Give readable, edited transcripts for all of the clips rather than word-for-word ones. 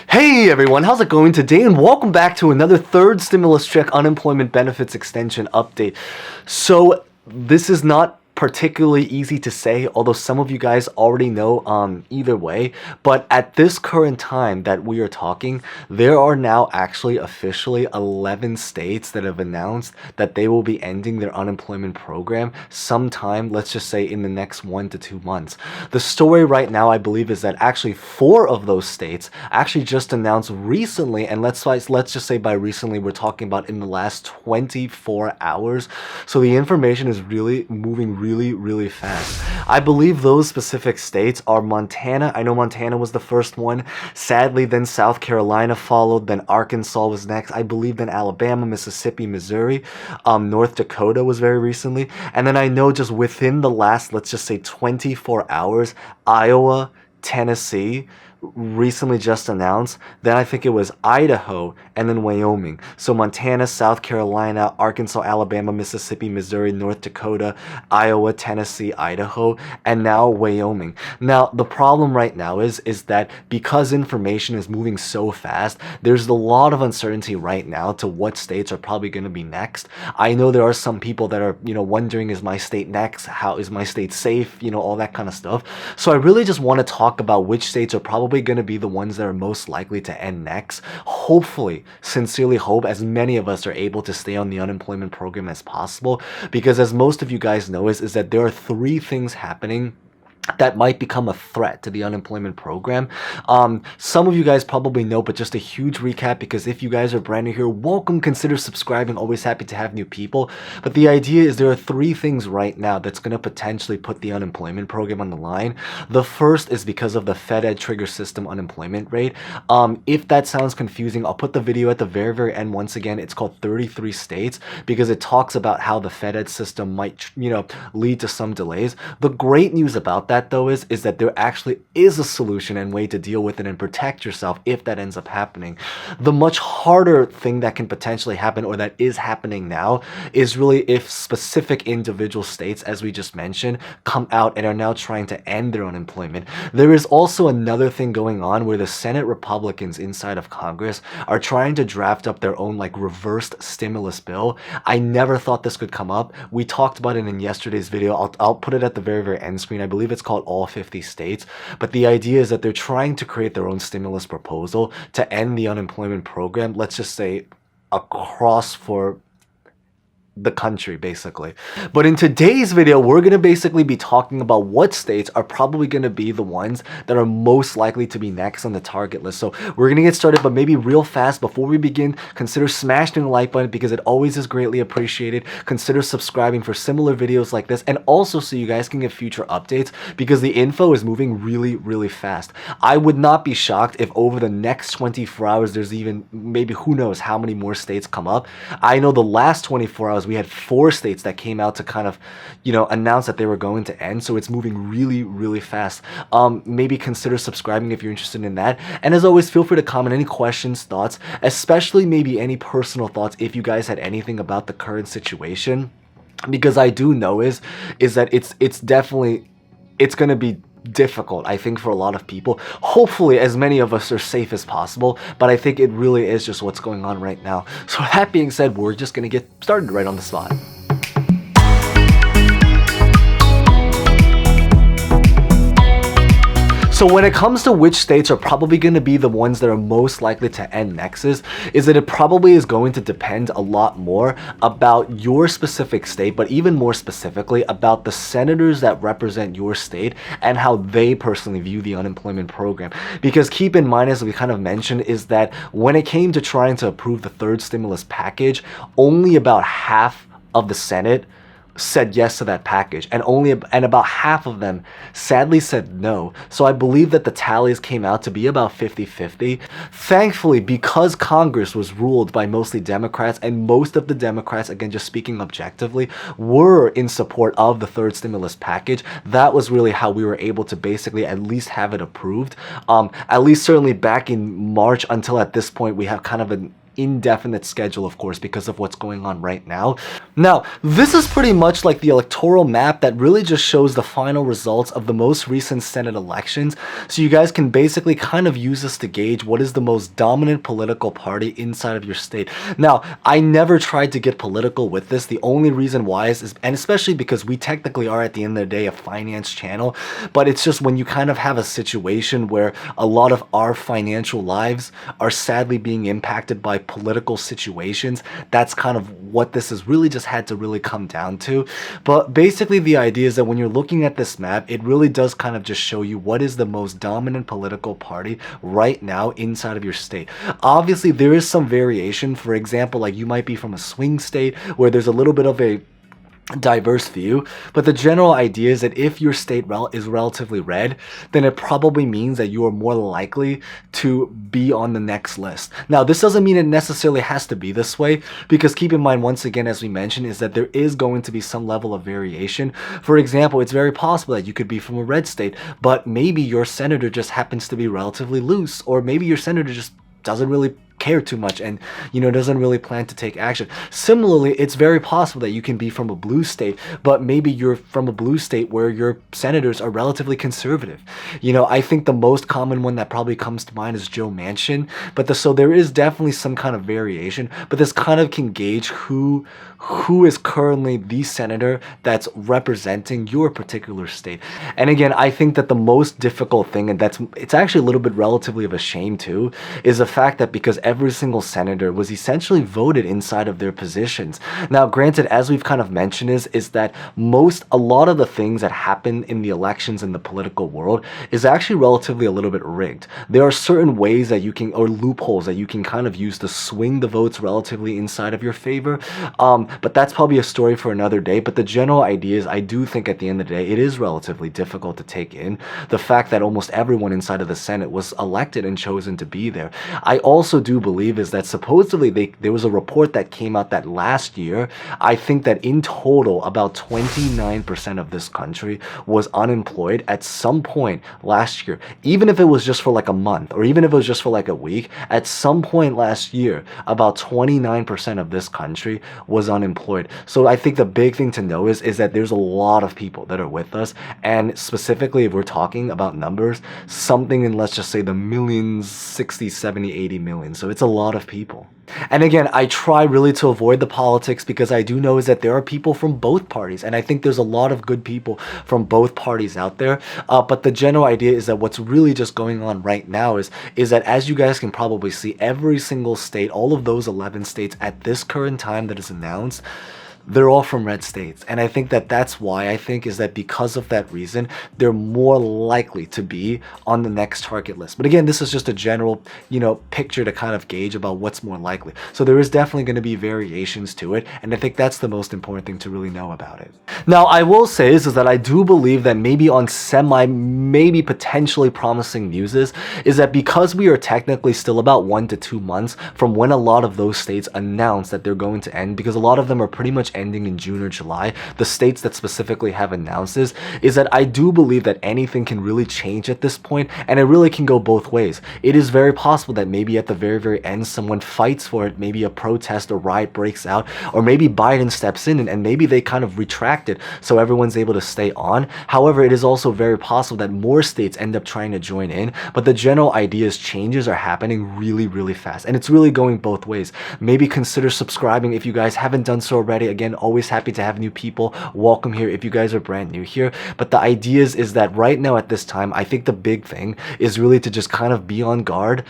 Hey everyone, how's it going today? And welcome back to another third stimulus check unemployment benefits extension update. So this is not particularly easy to say, although some of you guys already know either way, but at this current time that we are talking, there are now actually officially 11 states that have announced that they will be ending their unemployment program sometime, let's just say in the next 1 to 2 months. The story right now, I believe, is that actually 4 of those states actually just announced recently, and let's just say by recently we're talking about in the last 24 hours. So the information is really moving really fast. I believe those specific states are Montana. I know Montana was the first one. Sadly, then South Carolina followed, then Arkansas was next. I believe then Alabama, Mississippi, Missouri, North Dakota was very recently. And then I know just within the last, let's just say 24 hours, Iowa, Tennessee recently just announced. Then I think it was Idaho and then Wyoming. So Montana, South Carolina, Arkansas, Alabama, Mississippi, Missouri, North Dakota, Iowa, Tennessee, Idaho, and now Wyoming. Now the problem right now is that because information is moving so fast, there's a lot of uncertainty right now to what states are probably going to be next. I know there are some people that are wondering, is my state next? How is my state safe? All that kind of stuff. So I really just want to talk about which states are probably going to be the ones that are most likely to end next. Hopefully, sincerely hope as many of us are able to stay on the unemployment program as possible, because as most of you guys know is that there are 3 things happening that might become a threat to the unemployment program. Some of you guys probably know, but just a huge recap, because if you guys are brand new here, welcome, consider subscribing, always happy to have new people. But the idea is there are 3 things right now that's going to potentially put the unemployment program on the line. The first is because of the Fed trigger system unemployment rate. If that sounds confusing, I'll put the video at the very end. Once again, it's called 33 states because it talks about how the Fed system might lead to some delays. The great news about that though is that there actually is a solution and way to deal with it and protect yourself if that ends up happening. The much harder thing that can potentially happen, or that is happening now, is really if specific individual states, as we just mentioned, come out and are now trying to end their unemployment. There is also another thing going on where the Senate Republicans inside of Congress are trying to draft up their own reversed stimulus bill. I never thought this could come up. We talked about it in yesterday's video. I'll put it at the very end screen. I believe it's called all 50 states, but the idea is that they're trying to create their own stimulus proposal to end the unemployment program, let's just say across for the country basically. But in today's video, we're going to basically be talking about what states are probably going to be the ones that are most likely to be next on the target list. So we're going to get started, but maybe real fast before we begin, consider smashing the like button because it always is greatly appreciated. Consider subscribing for similar videos like this, and also so you guys can get future updates because the info is moving really fast. I would not be shocked if over the next 24 hours there's even maybe who knows how many more states come up. I know the last 24 hours we had 4 states that came out to kind of, announce that they were going to end. So it's moving really fast. Maybe consider subscribing if you're interested in that. And as always, feel free to comment any questions, thoughts, especially maybe any personal thoughts if you guys had anything about the current situation. Because I do know is that it's definitely, it's going to be difficult, I think, for a lot of people. Hopefully as many of us are safe as possible, but I think it really is just what's going on right now. So that being said, we're just gonna get started right on the spot. So when it comes to which states are probably going to be the ones that are most likely to end next is that it probably is going to depend a lot more about your specific state, but even more specifically about the senators that represent your state and how they personally view the unemployment program. Because keep in mind, as we kind of mentioned, is that when it came to trying to approve the 3rd stimulus package, only about half of the Senate said yes to that package, and about half of them sadly said no. So I believe that the tallies came out to be about 50-50. Thankfully, because Congress was ruled by mostly Democrats, and most of the Democrats, again just speaking objectively, were in support of the 3rd stimulus package, that was really how we were able to basically at least have it approved. At least certainly back in March until at this point we have kind of an indefinite schedule, of course, because of what's going on right now. Now, this is pretty much like the electoral map that really just shows the final results of the most recent Senate elections. So you guys can basically kind of use this to gauge what is the most dominant political party inside of your state. Now, I never tried to get political with this. The only reason why is, and especially because we technically are at the end of the day a finance channel, but it's just when you kind of have a situation where a lot of our financial lives are sadly being impacted by political situations, that's kind of what this has really just had to really come down to. But basically the idea is that when you're looking at this map, it really does kind of just show you what is the most dominant political party right now inside of your state. Obviously there is some variation. For example, like you might be from a swing state where there's a little bit of a diverse view, but the general idea is that if your state is relatively red, then it probably means that you are more likely to be on the next list. Now, this doesn't mean it necessarily has to be this way, because keep in mind, once again, as we mentioned, is that there is going to be some level of variation. For example, it's very possible that you could be from a red state, but maybe your senator just happens to be relatively loose, or maybe your senator just doesn't really care too much and doesn't really plan to take action. Similarly, it's very possible that you can be from a blue state, but maybe you're from a blue state where your senators are relatively conservative. I think the most common one that probably comes to mind is Joe Manchin, so there is definitely some kind of variation, but this kind of can gauge who is currently the senator that's representing your particular state. And again, I think that the most difficult thing, and it's actually a little bit relatively of a shame too, is the fact that because every single senator was essentially voted inside of their positions. Now, granted, as we've kind of mentioned, is that a lot of the things that happen in the elections in the political world is actually relatively a little bit rigged. There are certain ways that you can, or loopholes that you can kind of use to swing the votes relatively inside of your favor. But that's probably a story for another day. But the general idea is, I do think at the end of the day, it is relatively difficult to take in the fact that almost everyone inside of the Senate was elected and chosen to be there. I also do believe is that supposedly there was a report that came out that last year, I think that in total about 29% of this country was unemployed at some point last year. Even if it was just for like a month, or even if it was just for like a week, at some point last year, about 29% of this country was unemployed. So I think the big thing to know is that there's a lot of people that are with us, and specifically if we're talking about numbers, something in, let's just say, the millions, 60, 70, 80 million. So it's a lot of people. And again, I try really to avoid the politics because I do know is that there are people from both parties, and I think there's a lot of good people from both parties out there. But the general idea is that what's really just going on right now is that, as you guys can probably see, every single state, all of those 11 states at this current time that is announced, they're all from red states. And I think that that's why I think is that because of that reason, they're more likely to be on the next target list. But again, this is just a general, picture to kind of gauge about what's more likely. So there is definitely going to be variations to it. And I think that's the most important thing to really know about it. Now, I will say is that I do believe that maybe on maybe potentially promising news is that because we are technically still about 1 to 2 months from when a lot of those states announce that they're going to end, because a lot of them are pretty much ending in June or July, the states that specifically have announced this, is that I do believe that anything can really change at this point, and it really can go both ways. It is very possible that maybe at the very, very end, someone fights for it, maybe a protest or riot breaks out, or maybe Biden steps in and maybe they kind of retract it so everyone's able to stay on. However, it is also very possible that more states end up trying to join in, but the general idea is changes are happening really, really fast, and it's really going both ways. Maybe consider subscribing if you guys haven't done so already. Again, always happy to have new people. Welcome here if you guys are brand new here. But the idea is that right now at this time, I think the big thing is really to just kind of be on guard.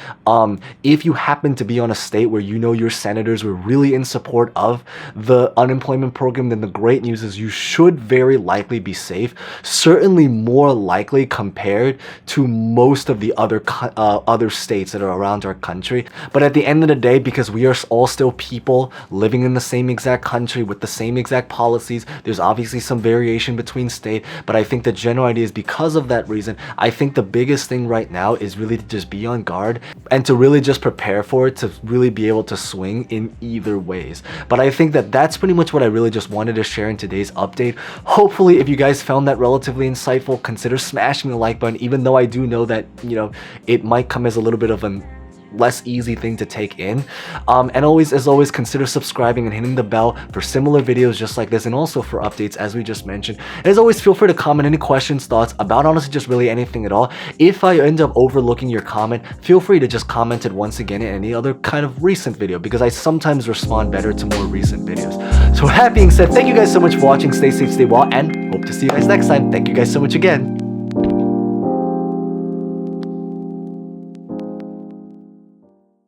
If you happen to be on a state where your senators were really in support of the unemployment program, then the great news is you should very likely be safe. Certainly more likely compared to most of the other states that are around our country. But at the end of the day, because we are all still people living in the same exact country with the same exact policies, there's obviously some variation between state, but I think the general idea is because of that reason, I think the biggest thing right now is really to just be on guard and to really just prepare for it, to really be able to swing in either ways. But I think that that's pretty much what I really just wanted to share in today's update. Hopefully, if you guys found that relatively insightful, consider smashing the like button, even though I do know that, it might come as a little bit of an less easy thing to take in. And as always, consider subscribing and hitting the bell for similar videos just like this, and also for updates as we just mentioned. And as always, feel free to comment any questions, thoughts about honestly just really anything at all. If I end up overlooking your comment, feel free to just comment it once again in any other kind of recent video, because I sometimes respond better to more recent videos. So with that being said, thank you guys so much for watching. Stay safe, stay well, and hope to see you guys next time. Thank you guys so much again.